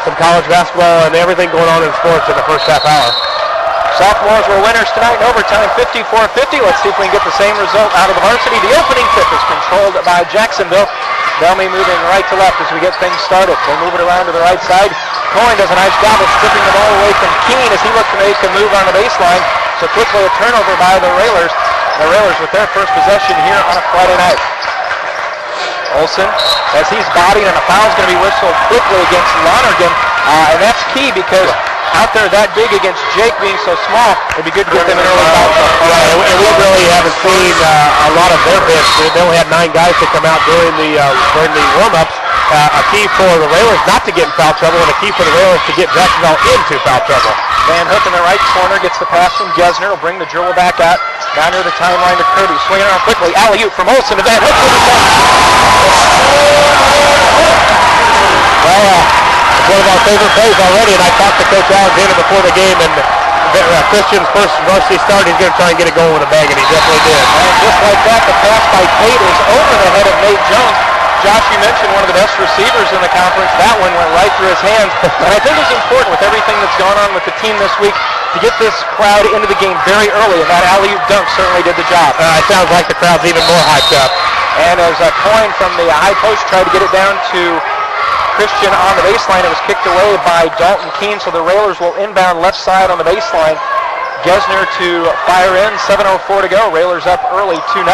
some college basketball and everything going on in sports in the first half hour. Sophomores were winners tonight in overtime, 54-50. Let's see if we can get the same result out of the varsity. The opening tip is controlled by Jacksonville. They'll be moving right to left as we get things started. They move it around to the right side. Coyne does a nice job of stripping the ball away from Keene as he looks to make a move on the baseline. So quickly a turnover by the Railers. The Railers with their first possession here on a Friday night. Olsen, as he's bodied, and a foul's going to be whistled quickly against Lonergan. And that's key because out there that big against Jake being so small, it'd be good to get them an early foul. And we really haven't seen a lot of their bench. They only had 9 guys to come out during the warm-ups. A key for the Railers not to get in foul trouble, and a key for the Railers to get Jacksonville into foul trouble. Van Hook in the right corner gets the pass from Gesner. Will bring the dribble back out. Down near the timeline to Kirby. Swinging around quickly. Alley-oop from Olsen to Van Hook. Well, it's one of our favorite plays already, and I talked to Coach Alexander before the game, and Christian's first varsity start, he's going to try and get it going with a bang, and he definitely did. And just like that, the pass by Tate is over the head of Nate Jones. Josh, you mentioned one of the best receivers in the conference. That one went right through his hands. And I think it's important with everything that's gone on with the team this week to get this crowd into the game very early, and that alley-oop dunk certainly did the job. It sounds like the crowd's even more hyped up. And as a Coyne from the high post tried to get it down to Christian on the baseline, it was kicked away by Dalton Keene, so the Railers will inbound left side on the baseline. Gesner to fire in, 7:04 to go. Railers up early, 2-0.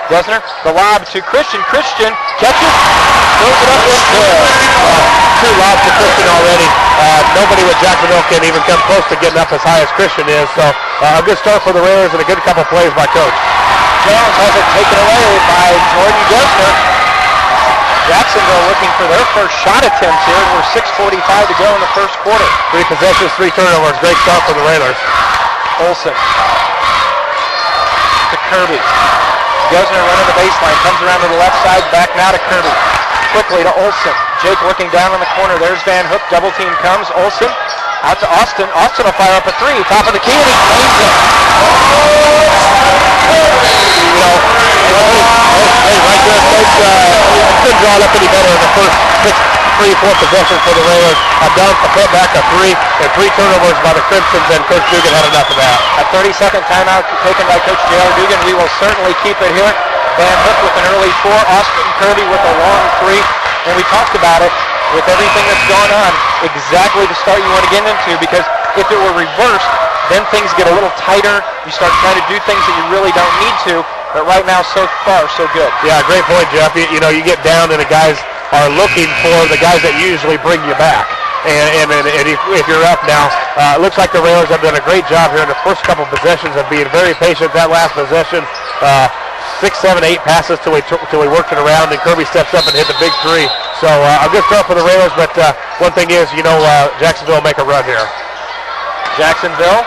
Gesner, the lob to Christian. Christian catches, throws it up in there. 2 lobs to Christian already. Nobody with Jacksonville can even come close to getting up as high as Christian is. So a good start for the Railers and a good couple plays by Coach. Jones has it taken away by Jordan Gesner. Jacksonville looking for their first shot attempt here. We're 6:45 to go in the first quarter. 3 possessions, 3 turnovers. Great start for the Railers. Olsen to Kirby. Gesner running the baseline, comes around to the left side, back now to Kirby. Quickly to Olsen. Jake looking down on the corner. There's Van Hook. Double team comes. Olsen out to Austin. Austin will fire up a 3. Top of the key, and he plays it. You know, right there, Coach couldn't draw it up any better in the first 3-4 possessions for the Railers. A dunk, a putback, a 3, and 3 turnovers by the Crimsons, and Coach Dugan had enough of that. A 30-second timeout taken by Coach J.R. Dugan. We will certainly keep it here. Van Hook with an early 4, Austin Kirby with a long 3, and we talked about it with everything that's gone on, exactly the start you want to get into, because if it were reversed, then things get a little tighter. You start trying to do things that you really don't need to, but right now, so far, so good. Yeah, great point, Jeff. You know, you get down and the guys are looking for the guys that usually bring you back. And if you're up now, it looks like the Railers have done a great job here in the first couple possessions of being very patient. That last possession, 6, 7, 8 passes till we worked it around, and Kirby steps up and hit the big 3. So a good start for the Railers, but one thing is, you know, Jacksonville will make a run here. Jacksonville,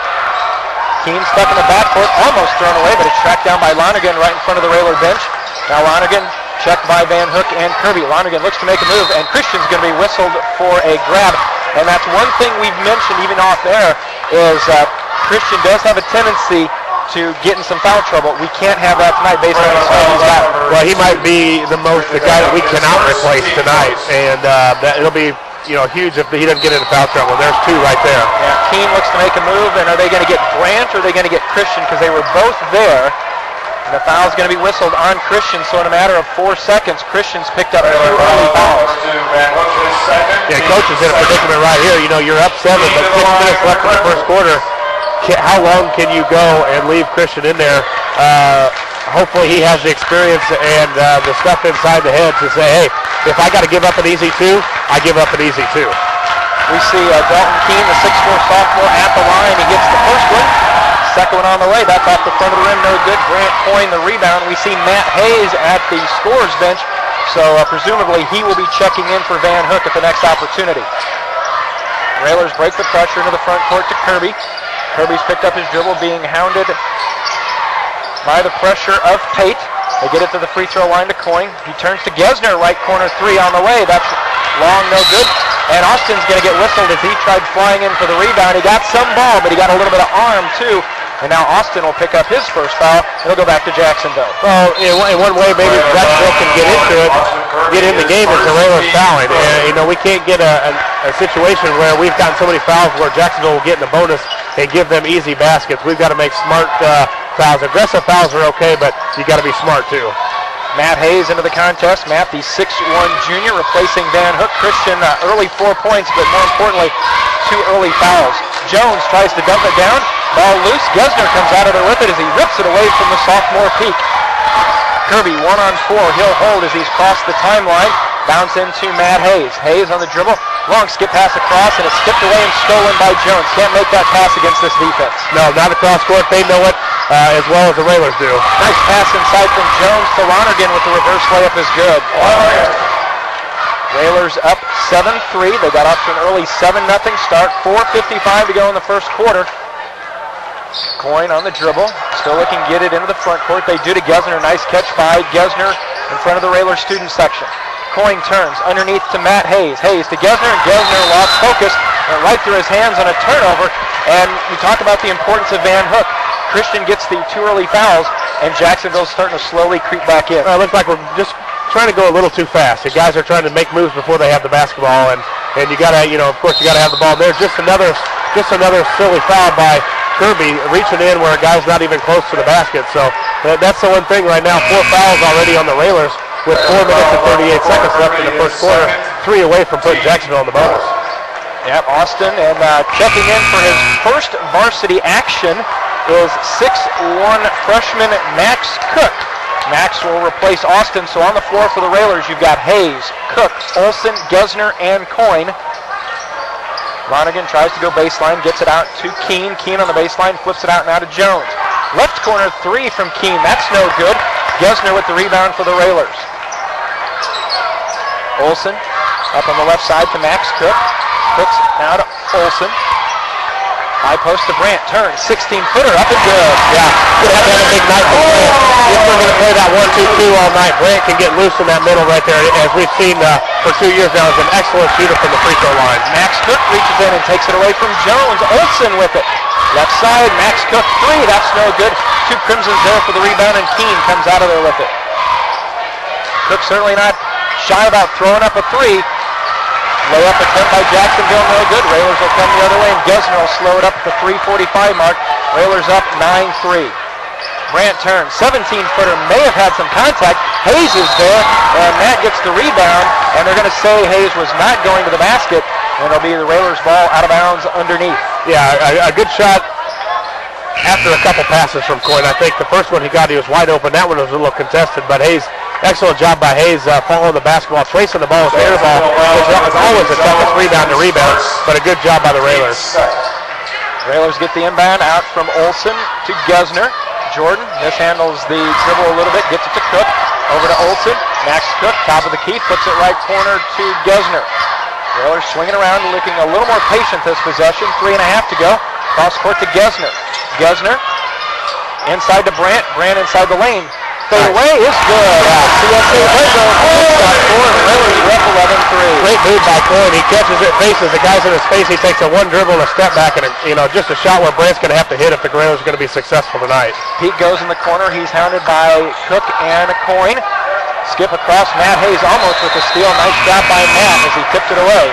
Keene stuck in the backcourt, almost thrown away, but it's tracked down by Lonergan right in front of the Railer bench. Now Lonergan checked by Van Hook and Kirby. Lonergan looks to make a move, and Christian's going to be whistled for a grab. And that's one thing we've mentioned even off there is Christian does have a tendency to get in some foul trouble. We can't have that tonight based on the start he's got. Well, he might be the guy that we cannot replace tonight, and it'll be, you know, huge if he doesn't get into foul trouble. There's 2 right there. Yeah, Keene looks to make a move, and are they going to get Grant or are they going to get Christian? Because they were both there. And the foul's going to be whistled on Christian, so in a matter of 4 seconds, Christian's picked up 2 early fouls. Yeah, Coach is in a predicament right here. You know, you're up 7, but 6 minutes left in the first quarter. How long can you go and leave Christian in there? Hopefully he has the experience and the stuff inside the head to say, hey, if I got to give up an easy 2, I give up an easy 2. We see Dalton Keene, the 6'4" sophomore, at the line. He gets the first one. Second one on the way. That's off the front of the rim. No good. Grant Coyne the rebound. We see Matt Hayes at the scorer's bench. So presumably he will be checking in for Van Hook at the next opportunity. Railers break the pressure into the front court to Kirby. Kirby's picked up his dribble, being hounded by the pressure of Tate. They get it to the free throw line to Coyne. He turns to Gesner, right corner 3 on the way. That's long, no good. And Austin's going to get whistled as he tried flying in for the rebound. He got some ball, but he got a little bit of arm, too, And now Austin will pick up his first foul. It'll go back to Jacksonville. Well, in one way, maybe Jacksonville can get into it, get in the game is the Railers fouling. And, we can't get a situation where we've gotten so many fouls where Jacksonville will get in the bonus and give them easy baskets. We've got to make smart fouls. Aggressive fouls are okay, but you got to be smart too. Matt Hayes into the contest. Matt, the 6'1 junior, replacing Van Hook. Christian, early 4 points, but more importantly, 2 early fouls. Jones tries to dump it down. Ball loose. Gesner comes out of there with it as he rips it away from the sophomore peak. Kirby 1-on-4. He'll hold as he's crossed the timeline. Bounce into Matt Hayes. Hayes on the dribble. Long skip pass across, and it's skipped away and stolen by Jones. Can't make that pass against this defense. No, not across court. They know it as well as the Railers do. Nice pass inside from Jones to Lonergan with the reverse layup is good. Railers up 7-3. They got off to an early 7-0 start. 4:55 to go in the first quarter. Coyne on the dribble. Still looking to get it into the front court. They do to Gesner. Nice catch by Gesner in front of the Railers student section. Coyne turns underneath to Matt Hayes. Hayes to Gesner, and Gesner lost focus and right through his hands on a turnover. And we talk about the importance of Van Hook. Christian gets the 2 early fouls, and Jacksonville's starting to slowly creep back in. It looks like we're just trying to go a little too fast. The guys are trying to make moves before they have the basketball, and you got to, of course, you got to have the ball there. Just another silly foul by Kirby, reaching in where a guy's not even close to the basket. So that's the one thing right now. 4 fouls already on the Railers with 4 minutes and 38 seconds left in the first quarter. 3 away from putting Jacksonville in the bonus. Yep, Austin, and checking in for his first varsity action is 6'1 freshman Max Cook. Max will replace Austin, so on the floor for the Railers, you've got Hayes, Cook, Olsen, Gesner, and Coyne. Lonergan tries to go baseline, gets it out to Keene. Keene on the baseline, flips it out now to Jones. Left corner 3 from Keene, that's no good. Gesner with the rebound for the Railers. Olsen up on the left side to Max Cook. Cooks now to Olsen. High post to Brandt, turns, 16-footer, up and good. Yeah, could have been a big night for Brandt. If we're going to play that 1-2-2 all night, Brandt can get loose in that middle right there, as we've seen for 2 years now, is an excellent shooter from the free throw line. Max Cook reaches in and takes it away from Jones. Olsen with it. Left side, Max Cook 3, that's no good. 2 Crimsons there for the rebound, and Keene comes out of there with it. Cook certainly not shy about throwing up a 3. Layup attempt by Jacksonville, no good. Railers will come the other way, and Gesner will slow it up at the 3:45 mark. Railers up 9-3. Brandt turns, 17-footer, may have had some contact. Hayes is there, and Matt gets the rebound, and they're going to say Hayes was not going to the basket, and it'll be the Railers ball out of bounds underneath. Yeah, a good shot after a couple passes from Coyne. I think the first one he got, he was wide open. That one was a little contested, but Hayes, excellent job by Hayes following the basketball, tracing the ball with the air ball, which is always the toughest rebound to rebound, but a good job by the Railers. Railers get the inbound out from Olsen to Gesner. Jordan mishandles the dribble a little bit, gets it to Cook, over to Olsen. Max Cook, top of the key, puts it right corner to Gesner. Railers swinging around, looking a little more patient this possession. 3.5 to go. Cross court to Gesner. Gesner inside to Brandt. Brandt inside the lane. Fade away is good. CSA Rizzo got 4, and Railers are up 11-3. Great move by Coyne. He catches it, faces the guys in his face. He takes a 1 dribble and a step back, and just a shot where Brandt's going to have to hit if the Railers are going to be successful tonight. Pete goes in the corner. He's hounded by Cook and Coyne. Skip across. Matt Hayes almost with the steal. Nice shot by Matt as he tipped it away.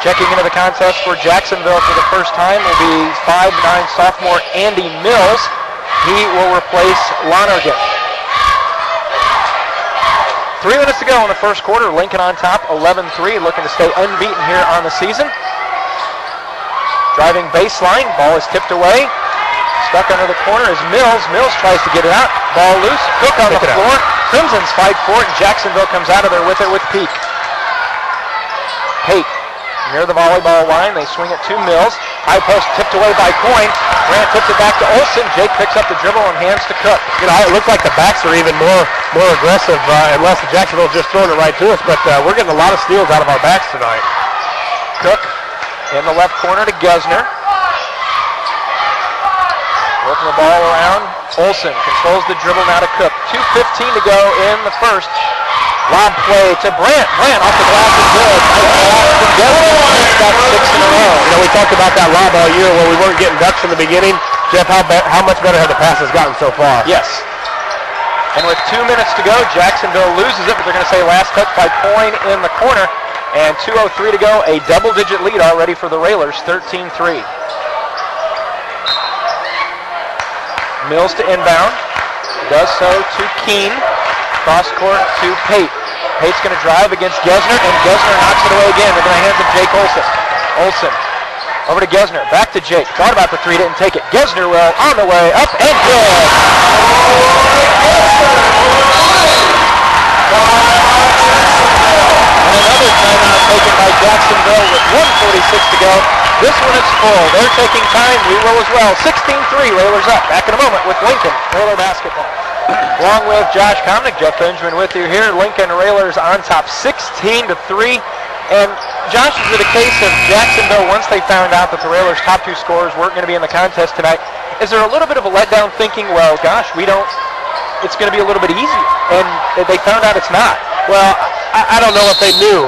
Checking into the contest for Jacksonville for the first time will be 5'9 sophomore Andy Mills. He will replace Lonergan. 3 minutes to go in the first quarter. Lincoln on top, 11-3, looking to stay unbeaten here on the season. Driving baseline, ball is tipped away. Stuck under the corner is Mills. Mills tries to get it out. Ball loose. Cook on the floor. Crimsons fight for it, and Jacksonville comes out of there with it with Peak. Pate near the volleyball line. They swing it to Mills. High post tipped away by Coyne. Brandt tips it back to Olsen. Jake picks up the dribble and hands to Cook. It looks like the backs are even more aggressive, unless the Jacksonville just throwing it right to us. But we're getting a lot of steals out of our backs tonight. Cook in the left corner to Gesner. Working the ball around. Olsen controls the dribble now to Cook. 2:15 to go in the first. Lob play to Brandt. Brandt off the glass is good. Nice pass from Gesner. got 6 in a row. You know, we talked about that lob all year where we weren't getting ducks in the beginning. Jeff, how much better have the passes gotten so far? Yes. And with 2 minutes to go, Jacksonville loses it, but they're going to say last touch by Coyne in the corner. And 2:03 to go, a double-digit lead already for the Railers, 13-3. Mills to inbound. Does so to Keene. Cross court to Pate. Pate's going to drive against Gesner, and Gesner knocks it away again. They're going to hand it to Jake Olsen. Olsen over to Gesner. Back to Jake. Thought about the three, didn't take it. Gesner will on the way up and good. And another timeout taken by Jacksonville with 1:46 to go. This one is full. They're taking time. We will as well. 16-3. Railers up. Back in a moment with Lincoln Railer basketball. Along with Josh Komnick, Jeff Benjamin with you here. Lincoln Railers on top 16-3. And Josh, is it a case of Jacksonville, once they found out that the Railers' top two scorers weren't going to be in the contest tonight, is there a little bit of a letdown thinking, well, gosh, it's going to be a little bit easier, and they found out it's not? Well, I don't know if they knew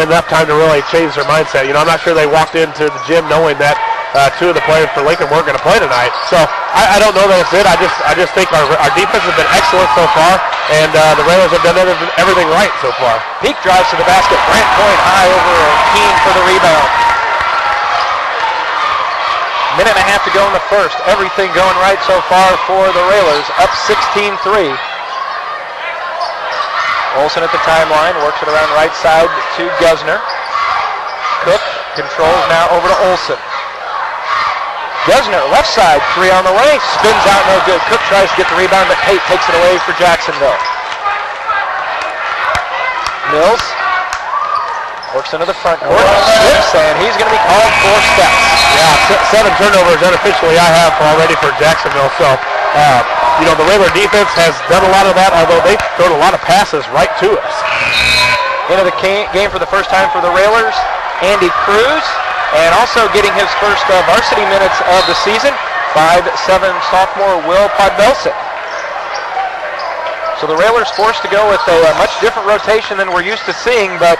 enough time to really change their mindset. You know, I'm not sure they walked into the gym knowing that two of the players for Lincoln weren't going to play tonight. So I don't know that it's it. I just think our defense has been excellent so far, and the Railers have done everything right so far. Peak drives to the basket. Brant Coyne high over Keene for the rebound. Minute and a half to go in the first. Everything going right so far for the Railers. Up 16-3. Olsen at the timeline, works it around right side to Gesner. Cook controls now over to Olsen. Gesner, left side, three on the way, spins out, no good. Cook tries to get the rebound, but Pate takes it away for Jacksonville. Mills works into the front court, slips, and he's going to be called for steps. Yeah, 7 turnovers unofficially I have already for Jacksonville. So, you know, the Railer defense has done a lot of that, although they've thrown a lot of passes right to us. Into the game for the first time for the Railers, Andy Cruz, and also getting his first varsity minutes of the season, 5'7" sophomore Will Podbelsic. So the Railers forced to go with a much different rotation than we're used to seeing, but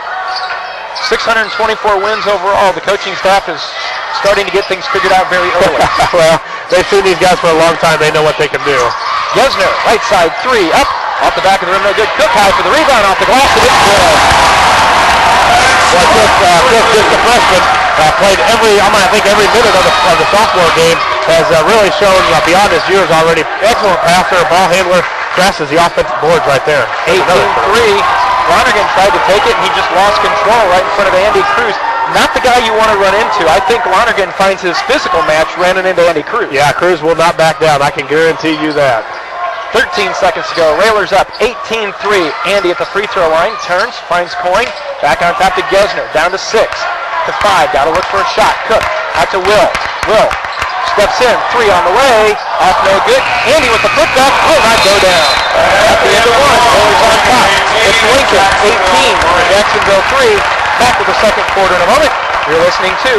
624 wins overall. The coaching staff is starting to get things figured out very early. Well, they've seen these guys for a long time. They know what they can do. Gesner, right side three, up, off the back of the rim, no good. Cook high for the rebound, off the glass, and it's good. Well, Cook, just a freshman, played I think every minute of the sophomore game, has really shown beyond his years already. Excellent passer, ball handler, crashes the offensive boards right there. 18-3. Lonergan tried to take it, and he just lost control right in front of Andy Cruz. Not the guy you want to run into. I think Lonergan finds his physical match running into Andy Cruz. Yeah, Cruz will not back down. I can guarantee you that. 13 seconds to go. Railers up 18-3. Andy at the free throw line. Turns, finds Coyne. Back on top to Gesner. Down to 6. To 5. Got to look for a shot. Cook. Out to Will. Will steps in. 3 on the way. Off no good. Andy with the putback. Oh, not go down. At the end of 1. Railers on top. It's Lincoln 18. Jacksonville 3. Back with the second quarter in a moment. You're listening to